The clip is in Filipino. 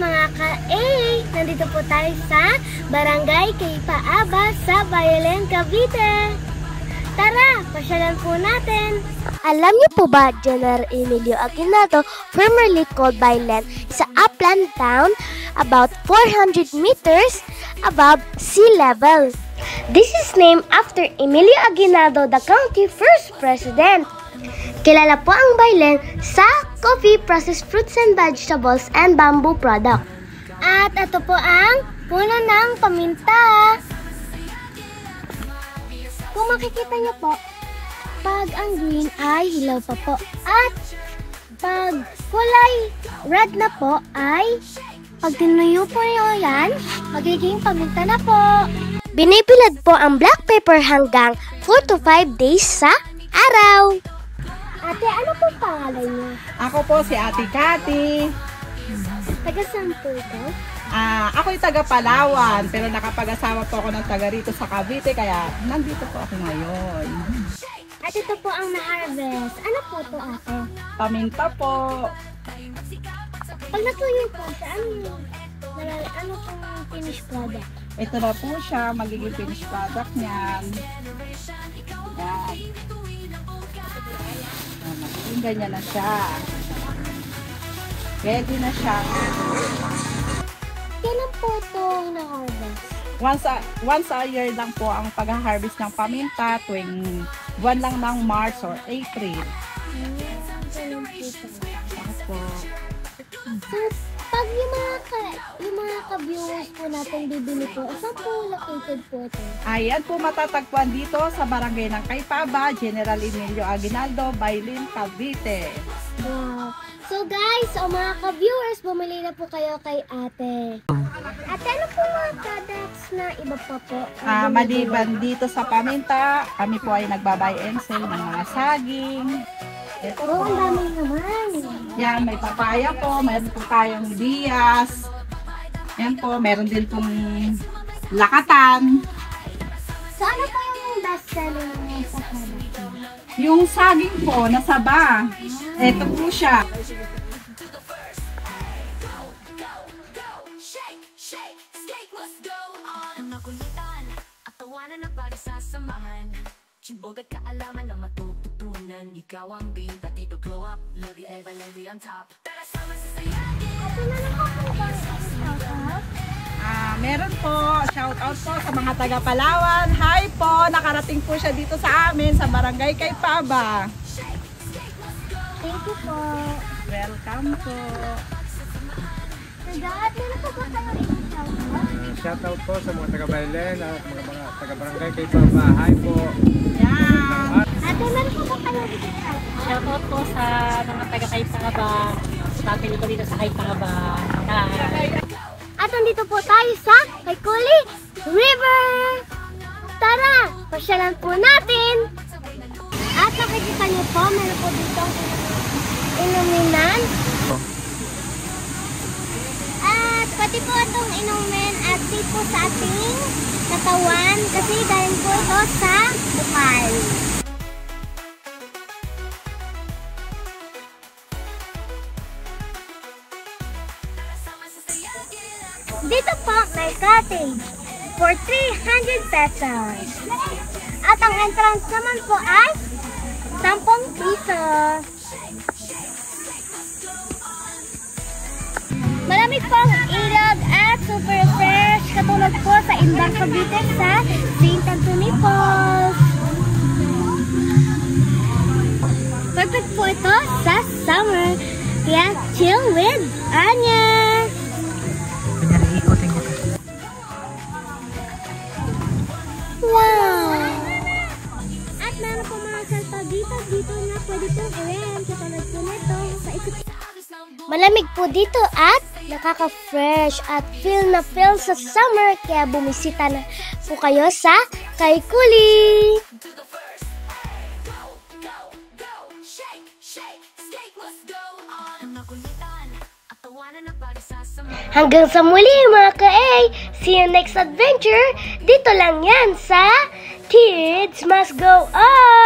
mga ka-A! Nandito po tayo sa Barangay Kay Paaba sa Bayalen, Cavite. Tara, pasyalan po natin! Alam niyo po ba, General Emilio Aguinaldo, formerly called Bayalen, is an upland town about 400 meters above sea level. This is named after Emilio Aguinaldo, the county first president. Kilala po ang Bayalen sa coffee, processed fruits and vegetables, and bamboo product. At ito po ang puno ng paminta. Kung makikita niyo po, pag ang green ay hilaw pa po. At pag kulay red na po ay pag tinuyo po niyo yan, magiging paminta na po. Binibilad po ang black pepper hanggang 4 to 5 days sa araw. Ate, ano po pangalan niyo? Ako po si Ate Cathy. Taga saan po ito? Ako yung taga Palawan, pero nakapag-asawa po ako ng taga rito sa Cavite, kaya nandito po ako ngayon. At ito po ang na-harvest. Ano po ito, ate? Paminta po. Pag natuyo po siya, ano pong finished product? Ito na po siya, magiging finished product niyan. Yan. Magiging ganyan na siya. Ready na siya. Kailan po ito na-harvest? Once a year lang po ang pag-harvest ng paminta, tuwing buwan lang ng March or April. Ganun po ito. Ako. So, pag yung mga ka-viewers po natin bibili po, saan po located po ito? Ayan po matatagpuan dito sa barangay ng Kay Paaba, General Emilio Aguinaldo, Bayalen, Cavite. Wow. So guys, mga ka-viewers, bumili na po kayo kay ate. Ate, ano po mga products na iba pa po? Maliban dito sa paminta, kami po ay nagbabay and sell ng mga saging. Ito po. Ang dami naman. Yan, may papaya po, mayroon po tayong diyas. Yan po, meron din pong lakatan. So ano po yung best selling sa product? Yung saging po, nasaba. Ito po siya. Chimbog at kaalaman na matututunan. Ikaw ang bida, dito glow up. Love you ever, love you on top. Tara sama sa sayahin. Ate, meron po po ba shout-out? Meron po. Shout out po sa mga taga Palawan. Hi po, nakarating po siya dito sa amin sa Barangay Kay Paaba. Thank you po. Welcome po. At meron po po tayo rin shout-out? Shoutout po sa mga taga-Bayalen at mga taga-Barangay Kay Paaba. Hi po. Yan. Ate, meron po po tayo rin shout-out? Shoutout po sa mga taga Kay Paaba, sa family ko dito sa Kay Paaba. At nandito po tayo sa Kaykuli River. Tara, pasyalan po natin. At nakikita niyo po, meron po dito inuminan. At pati po itong inumin at po sa ating katawan kasi galing po ito sa bukal. Dito po may cottage for 300 pesos. At ang entrance naman po ay 10 pesos. Marami pong ilog at super fresh katulad po sa Indang Cavite sa St. Anthony Falls. Perfect po ito sa summer. Kaya chill with Anya. Wow! At meron po mga salpagitas dito na pwede pong i-rent. Katulad po nito sa ikot. Malamig po dito at nakaka-fresh at feel na feel sa summer. Kaya bumisita na po kayo sa Kaykuli. Hanggang sa muli mga ka-A. See you next adventure. Dito lang yan sa Kids Must Go On!